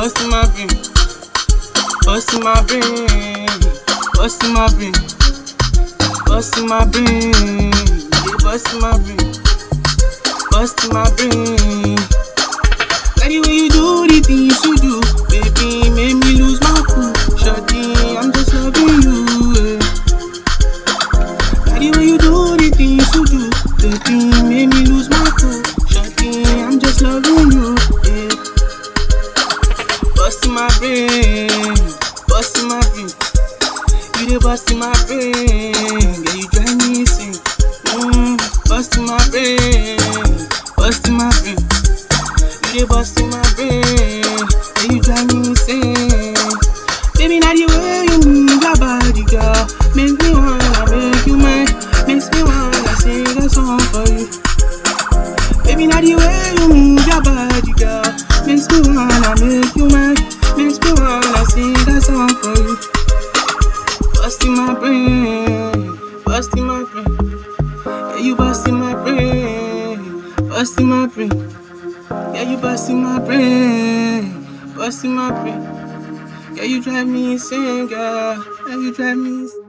busting my brain, busting my brain, busting my brain, busting my brain, yeah, busting my brain, busting my brain. Like the way you do the things you do, baby, made me lose my cool. Shawty, I'm just loving you. Like the way you do the things you do, baby, made me lose my cool. Shawty, I'm just loving you. Busting my brain, busting my brain. You dey busting my brain, yeah, you drive me insane. Busting my brain, busting my brain. You dey busting my brain, yeah, you drive me insane. Baby, now the way you move your body, girl, makes me wanna make you mine, makes me wanna sing a song for you. Baby, now the way you move your body, girl, makes me wanna make you mine, makes me wanna sing a song for you. Busting my brain, busting my brain, yeah, you busting my brain, busting my brain, yeah, you busting my brain, busting my brain, yeah, you drive me insane, girl, yeah, you drive me insane.